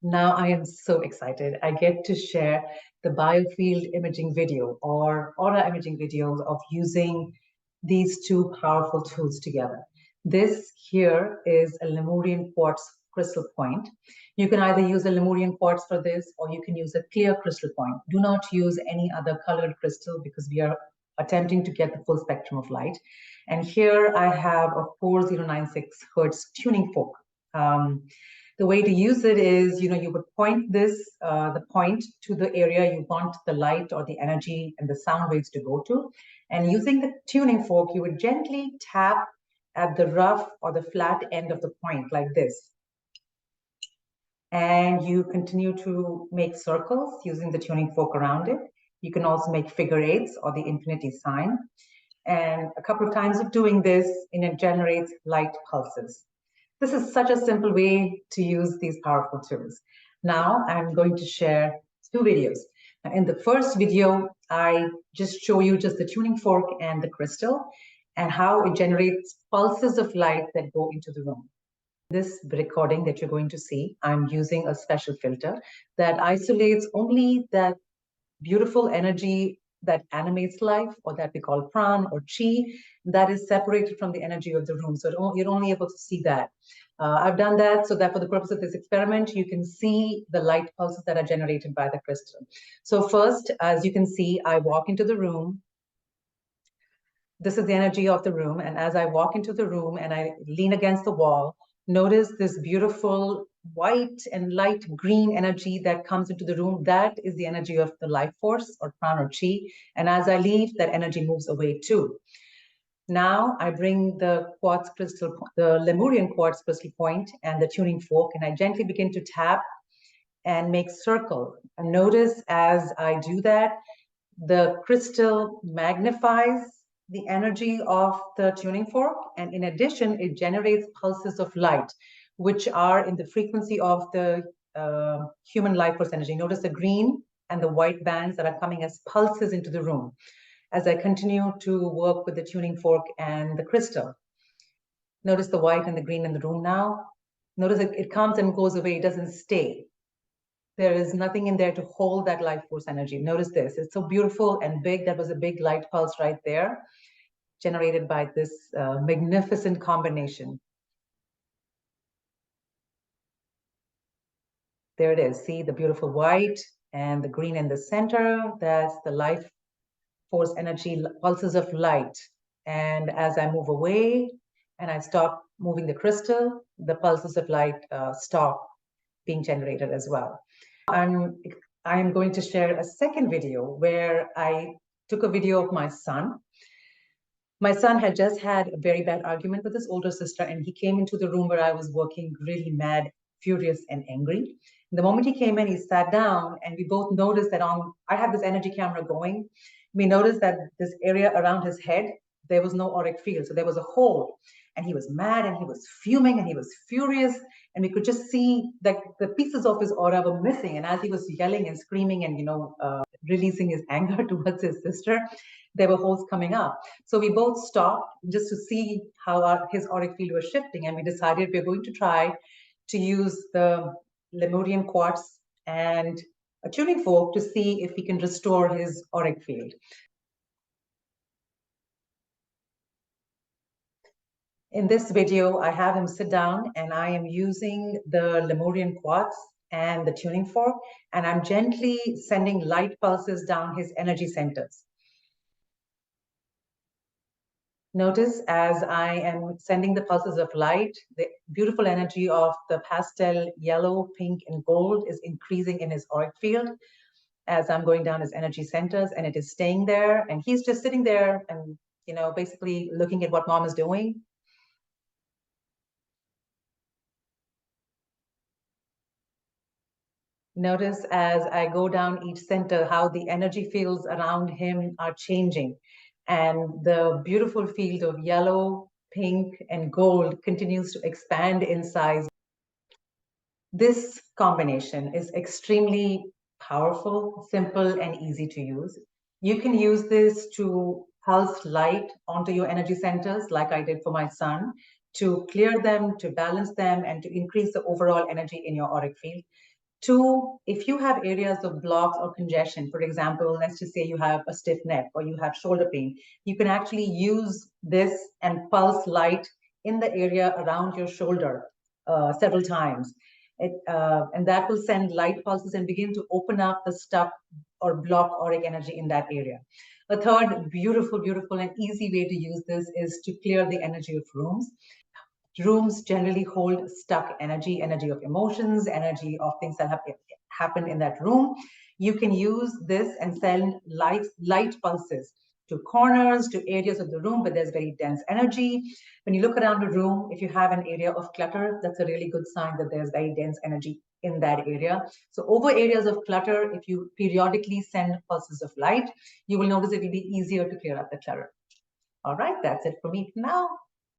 Now I am so excited. I get to share the biofield imaging video or aura imaging videos of using these two powerful tools together. This here is a Lemurian Quartz Crystal Point. You can either use a Lemurian Quartz for this, or you can use a clear crystal point. Do not use any other colored crystal because we are attempting to get the full spectrum of light. And here I have a 4096 Hertz tuning fork. The way to use it is, you would point the point to the area you want the light or the energy and the sound waves to go to. And using the tuning fork, you would gently tap at the rough or the flat end of the point like this. And you continue to make circles using the tuning fork around it. You can also make figure eights or the infinity sign. And a couple of times of doing this, and it generates light pulses. This is such a simple way to use these powerful tools. Now I'm going to share two videos. In the first video, I just show you just the tuning fork and the crystal and how it generates pulses of light that go into the room. This recording that you're going to see, I'm using a special filter that isolates only that beautiful energy that animates life, or that we call pran or chi, that is separated from the energy of the room. So you're only able to see that. I've done that so that for the purpose of this experiment, you can see the light pulses that are generated by the crystal. So first, as you can see, I walk into the room. This is the energy of the room. And as I walk into the room and I lean against the wall, notice this beautiful white and light green energy that comes into the room. That is the energy of the life force or prana or chi. And as I leave, that energy moves away too. Now I bring the Lemurian Quartz Crystal Point and the tuning fork, and I gently begin to tap and make circle. And notice as I do that, the crystal magnifies the energy of the tuning fork, and in addition, it generates pulses of light, which are in the frequency of the human life force energy. Notice the green and the white bands that are coming as pulses into the room as I continue to work with the tuning fork and the crystal. Notice the white and the green in the room now. Notice it comes and goes away, it doesn't stay. There is nothing in there to hold that life force energy. Notice this, it's so beautiful and big. That was a big light pulse right there, generated by this magnificent combination. There it is, see the beautiful white and the green in the center. That's the life force energy, pulses of light. And as I move away and I stop moving the crystal, the pulses of light stop being generated as well. I'm going to share a second video where I took a video of my son. My son had just had a very bad argument with his older sister, and he came into the room where I was working really mad, furious, and angry. The moment he came in, he sat down, and we both noticed that I had this energy camera going. We noticed that this area around his head, there was no auric field. So there was a hole, and he was mad, and he was fuming, and he was furious. And we could just see that the pieces of his aura were missing. And as he was yelling and screaming and, releasing his anger towards his sister, there were holes coming up. So we both stopped just to see how his auric field was shifting. And we decided we're going to try to use the Lemurian quartz and a tuning fork to see if we can restore his auric field. In this video, I have him sit down and I am using the Lemurian quartz and the tuning fork, and I'm gently sending light pulses down his energy centers. Notice as I am sending the pulses of light, the beautiful energy of the pastel yellow, pink, and gold is increasing in his auric field as I'm going down his energy centers, and it is staying there. And he's just sitting there and, basically looking at what mom is doing. Notice as I go down each center, how the energy fields around him are changing. And the beautiful field of yellow, pink, and gold continues to expand in size. This combination is extremely powerful, simple, and easy to use. You can use this to pulse light onto your energy centers, like I did for my son, to clear them, to balance them, and to increase the overall energy in your auric field, Two, if you have areas of blocks or congestion, for example, let's just say you have a stiff neck or you have shoulder pain, you can actually use this and pulse light in the area around your shoulder several times. And that will send light pulses and begin to open up the stuck or block auric energy in that area. A third beautiful, beautiful and easy way to use this is to clear the energy of rooms. Rooms generally hold stuck energy, energy of emotions, energy of things that have happened in that room. You can use this and send light pulses to corners, to areas of the room where there's very dense energy. When you look around a room, if you have an area of clutter, that's a really good sign that there's very dense energy in that area. So over areas of clutter, if you periodically send pulses of light, you will notice it will be easier to clear up the clutter. All right, that's it for me now.